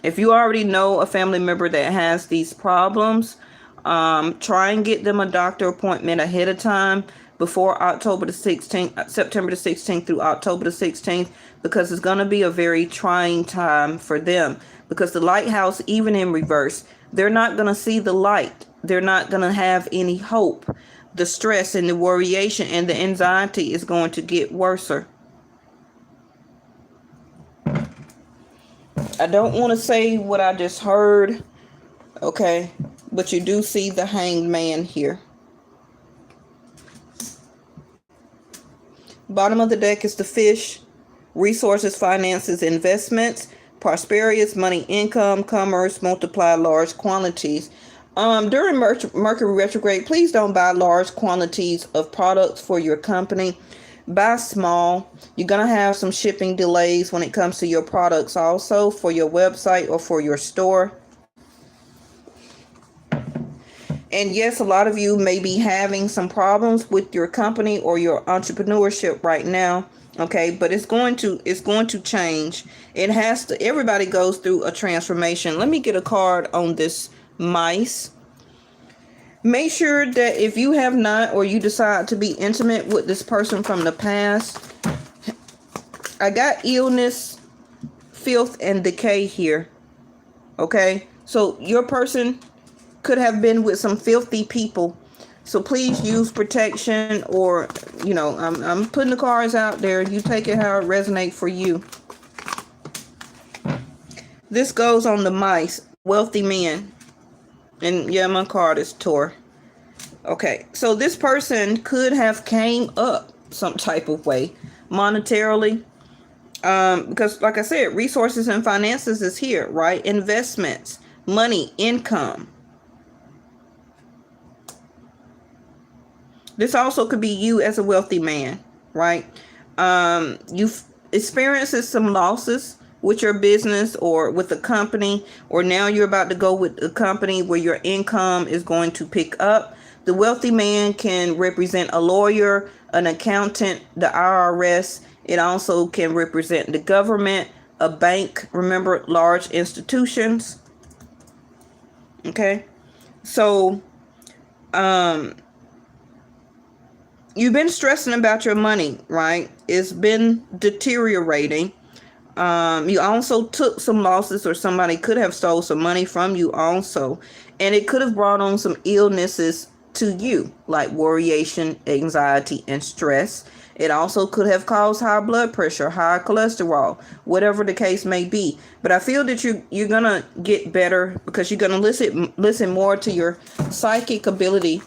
If you already know a family member that has these problems, try and get them a doctor appointment ahead of time before September the 16th through October the 16th, because it's going to be a very trying time for them. Because the lighthouse, even in reverse, they're not going to see the light. They're not going to have any hope. The stress and the worryation and the anxiety is going to get worse. I don't want to say what I just heard, okay, but you do see the Hanged Man here. Bottom of the deck is the Fish, resources, finances, investments. prosperous, money, income, commerce, multiply large quantities. During Mercury retrograde, please don't buy large quantities of products for your company. Buy small. You're going to have some shipping delays when it comes to your products also for your website or for your store. And yes, a lot of you may be having some problems with your company or your entrepreneurship right now. Okay, but it's going to change. It has to. Everybody goes through a transformation. Let me get a card on this mice. Make sure that if you have not, or you decide to be intimate with this person from the past, I got illness, filth, and decay here. Okay, so your person could have been with some filthy people. So please use protection, or, you know, I'm putting the cards out there. You take it how it resonates for you. This goes on the mice, wealthy men. And yeah, my card is Tor. Okay, so this person could have came up some type of way monetarily. Because like I said, resources and finances is here, right? Investments, money, income. This also could be you as a wealthy man, right? You've experienced some losses with your business or with the company, or now you're about to go with a company where your income is going to pick up. The wealthy man can represent a lawyer, an accountant, the IRS. It also can represent the government, a bank. Remember, large institutions. Okay. So, you've been stressing about your money, right? It's been deteriorating. You also took some losses, or somebody could have stole some money from you also. And it could have brought on some illnesses to you, like worryation, anxiety, and stress. It also could have caused high blood pressure, high cholesterol, whatever the case may be. But I feel that you're going to get better, because you're going to listen more to your psychic ability.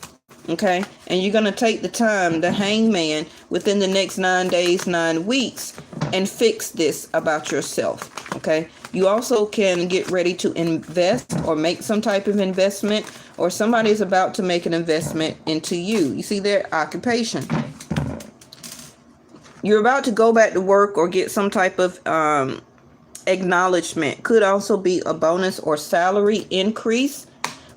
Okay, and you're going to take the time, the hangman, within the next 9 days, 9 weeks, and fix this about yourself. Okay, you also can get ready to invest or make some type of investment, or somebody is about to make an investment into you. You see their occupation. You're about to go back to work or get some type of acknowledgement. Could also be a bonus or salary increase.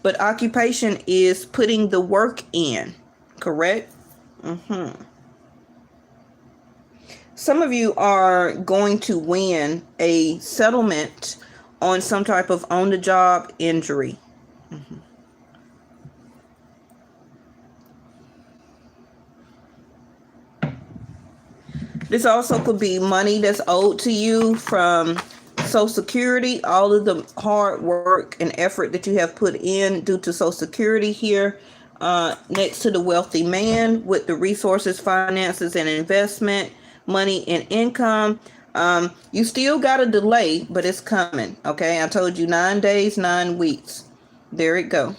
But occupation is putting the work in, correct? Some of you are going to win a settlement on some type of on-the-job injury. This also could be money that's owed to you from Social Security, all of the hard work and effort that you have put in due to Social Security here, next to the wealthy man with the resources, finances, and investment, money and income. You still got a delay, but it's coming. Okay, I told you 9 days, 9 weeks. There it go.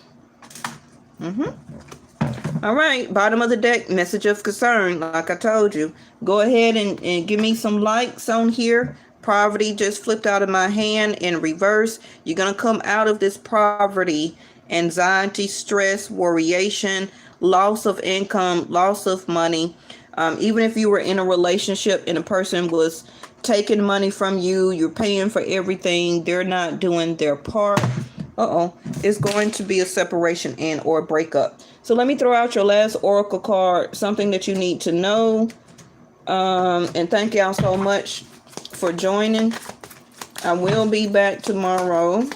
All right, bottom of the deck, message of concern. Like I told you, go ahead and give me some likes on here. Poverty just flipped out of my hand in reverse. You're going to come out of this poverty, anxiety, stress, worryation, loss of income, loss of money. Even if you were in a relationship and a person was taking money from you, you're paying for everything, they're not doing their part. It's going to be a separation and or breakup. So let me throw out your last oracle card, something that you need to know. And thank y'all so much for joining. I will be back tomorrow.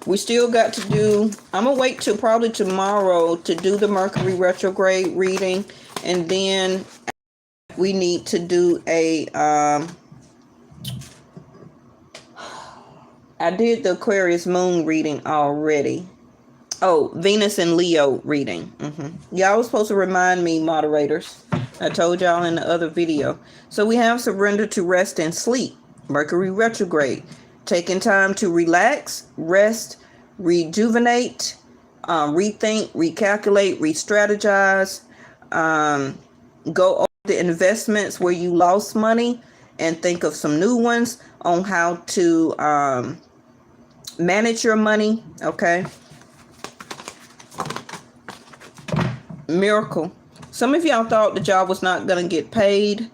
We still got to do, I'm gonna wait till probably tomorrow to do the Mercury retrograde reading, and then we need to do a I did the Aquarius moon reading already. Venus and Leo reading. Y'all was supposed to remind me, moderators. I told y'all in the other video. So we have surrender to rest and sleep. Mercury retrograde. Taking time to relax, rest, rejuvenate, rethink, recalculate, re-strategize. Go over the investments where you lost money and think of some new ones on how to manage your money. Okay. Miracle. Some of y'all thought the job was not going to get paid,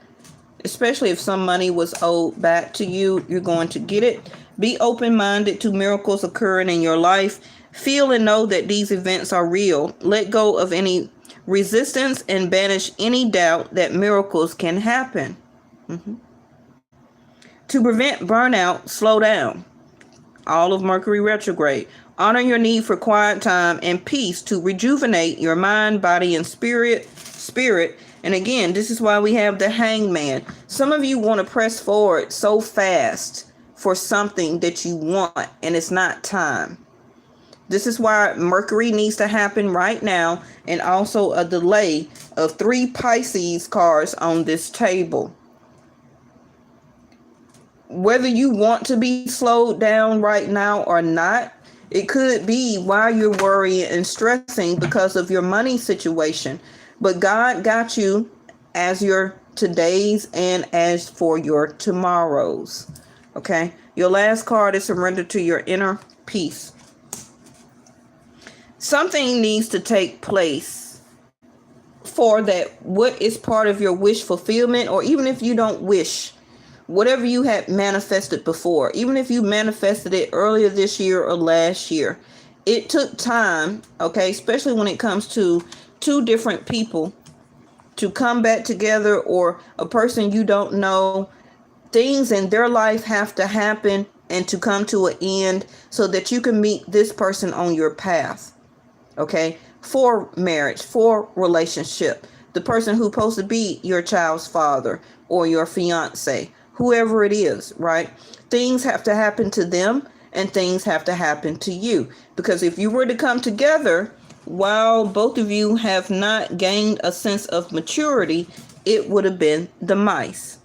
especially if some money was owed back to you. You're going to get it. Be open-minded to miracles occurring in your life. Feel and know that these events are real. Let go of any resistance and banish any doubt that miracles can happen. To prevent burnout, slow down. All of Mercury retrograde. Honor your need for quiet time and peace to rejuvenate your mind, body, and spirit. And again, this is why we have the Hangman. Some of you want to press forward so fast for something that you want, and it's not time. This is why Mercury needs to happen right now, and also a delay of 3 Pisces cards on this table. Whether you want to be slowed down right now or not, it could be while you're worrying and stressing because of your money situation. But God got you as your todays and as for your tomorrows. Okay? Your last card is surrender to your inner peace. Something needs to take place for that what is part of your wish fulfillment, or even if you don't wish, whatever you had manifested before, even if you manifested it earlier this year or last year, it took time, okay, especially when it comes to 2 different people to come back together, or a person you don't know. Things in their life have to happen and to come to an end so that you can meet this person on your path, okay, for marriage, for relationship, the person who's supposed to be your child's father or your fiance, whoever it is, right? Things have to happen to them and things have to happen to you. Because if you were to come together while both of you have not gained a sense of maturity, it would have been the mice.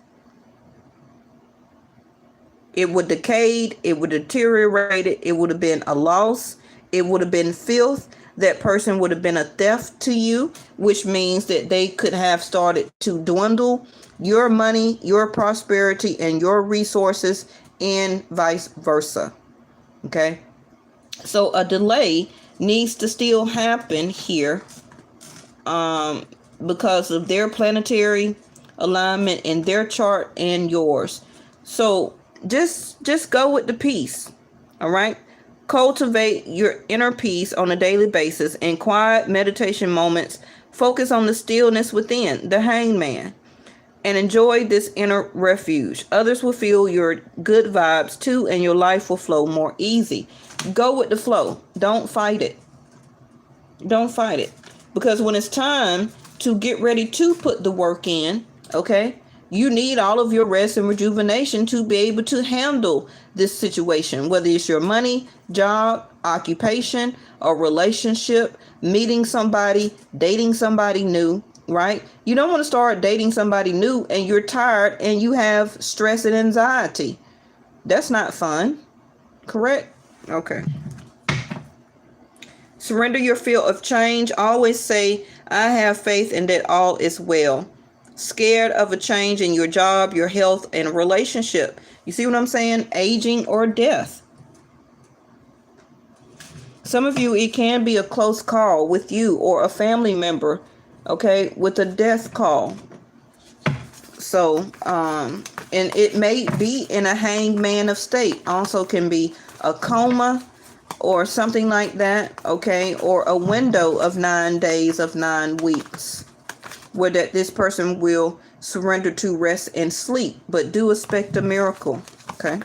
It would decayed, it would deteriorated, it would have been a loss, it would have been filth. That person would have been a theft to you, which means that they could have started to dwindle your money, your prosperity, and your resources, and vice versa. Okay? So a delay needs to still happen here because of their planetary alignment in their chart and yours. So just go with the peace. All right? Cultivate your inner peace on a daily basis. In quiet meditation moments, focus on the stillness within, the Hangman, and enjoy this inner refuge. Others will feel your good vibes too, and your life will flow more easy. Go with the flow. Don't fight it. Don't fight it. Because when it's time to get ready to put the work in, okay, you need all of your rest and rejuvenation to be able to handle this situation, whether it's your money, job, occupation, or relationship, meeting somebody, dating somebody new, right? You don't want to start dating somebody new and you're tired and you have stress and anxiety. That's not fun. Correct? Okay. Surrender your fear of change. Always say, I have faith in that all is well. Scared of a change in your job, your health, and relationship. You see what I'm saying? Aging or death. Some of you, it can be a close call with you or a family member, okay, with a death call. So, and it may be in a hangman of state. Also can be a coma or something like that, okay, or a window of 9 days of 9 weeks. Where that this person will surrender to rest and sleep, but do expect a miracle, okay?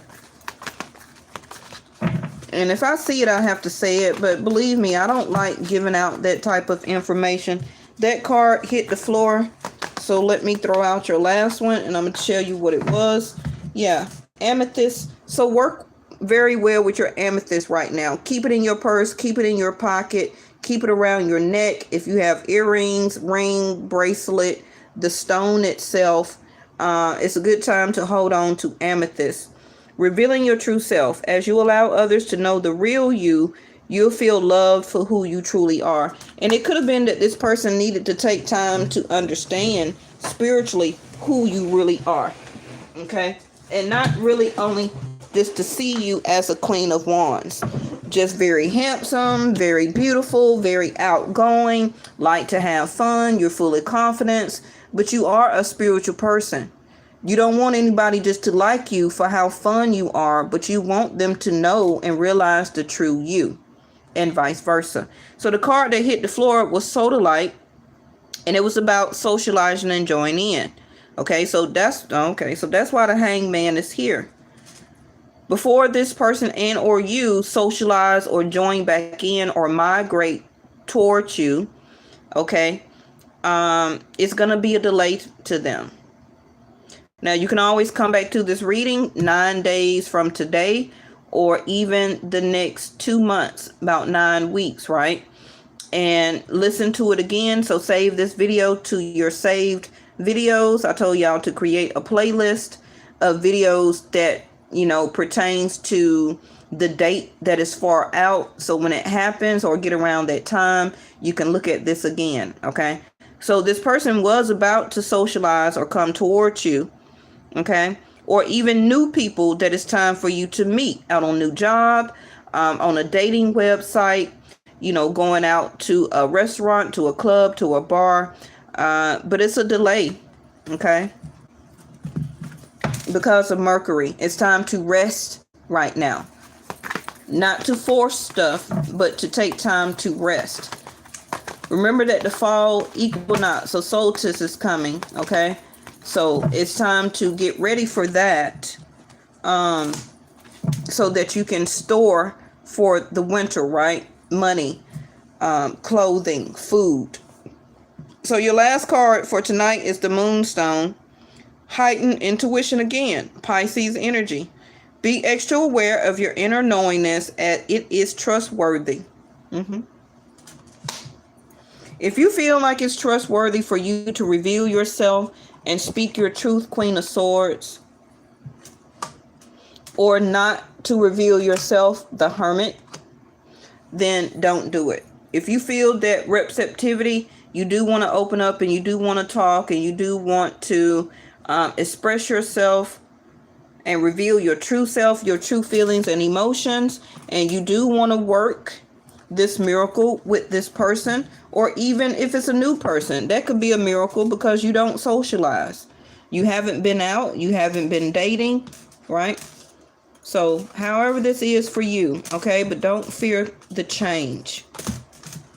And if I see it, I have to say it, but believe me, I don't like giving out that type of information. That card hit the floor, so let me throw out your last one, and I'm going to tell you what it was. Yeah, amethyst. So work very well with your amethyst right now. Keep it in your purse, keep it in your pocket. Keep it around your neck. If you have earrings, ring, bracelet, the stone itself, it's a good time to hold on to amethyst. Revealing your true self. As you allow others to know the real you, you'll feel loved for who you truly are. And it could have been that this person needed to take time to understand spiritually who you really are. Okay, and not really only just to see you as a Queen of Wands, just very handsome, very beautiful, very outgoing, like to have fun, you're full of confidence, but you are a spiritual person. You don't want anybody just to like you for how fun you are, but you want them to know and realize the true you, and vice versa. So the card that hit the floor was Soda Light, and it was about socializing and joining in. Okay, so that's why the Hangman is here. Before this person and or you socialize or join back in or migrate towards you, okay, it's going to be a delay to them. Now, you can always come back to this reading 9 days from today, or even the next 2 months, about 9 weeks, right? And listen to it again. So save this video to your saved videos. I told y'all to create a playlist of videos that, you know, pertains to the date that is far out. So when it happens or get around that time, you can look at this again. Okay. So this person was about to socialize or come towards you. Okay. Or even new people that it's time for you to meet out on a new job, on a dating website, you know, going out to a restaurant, to a club, to a bar. But it's a delay. Okay. Because of Mercury. It's time to rest right now. Not to force stuff, but to take time to rest. Remember that the fall equinox, so solstice is coming, okay? So it's time to get ready for that, so that you can store for the winter, right? Money, clothing, food. So your last card for tonight is the Moonstone. Heightened intuition again, Pisces energy. Be extra aware of your inner knowingness as it is trustworthy. If you feel like it's trustworthy for you to reveal yourself and speak your truth, Queen of Swords, or not to reveal yourself, the Hermit, then don't do it. If you feel that receptivity, you do want to open up and you do want to talk and you do want to express yourself and reveal your true self, your true feelings and emotions, and you do want to work this miracle with this person, or even if it's a new person, that could be a miracle because you don't socialize. You haven't been out, you haven't been dating, right? So however this is for you, okay, but don't fear the change.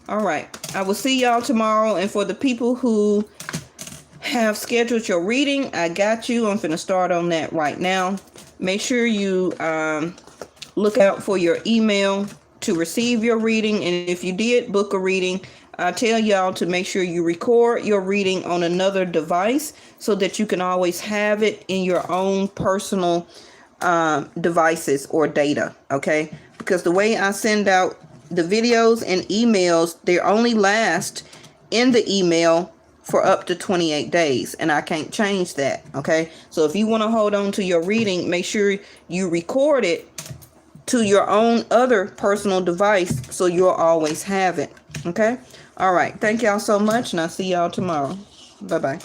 All right, I will see y'all tomorrow. And for the people who have scheduled your reading, I got you. I'm finna start on that right now. Make sure you look out for your email to receive your reading. And if you did book a reading, I tell y'all to make sure you record your reading on another device so that you can always have it in your own personal devices or data. Okay, because the way I send out the videos and emails, they only last in the email for up to 28 days, and I can't change that. Okay, so if you want to hold on to your reading, make sure you record it to your own other personal device so you'll always have it. Okay, all right, thank y'all so much, and I'll see y'all tomorrow. Bye bye.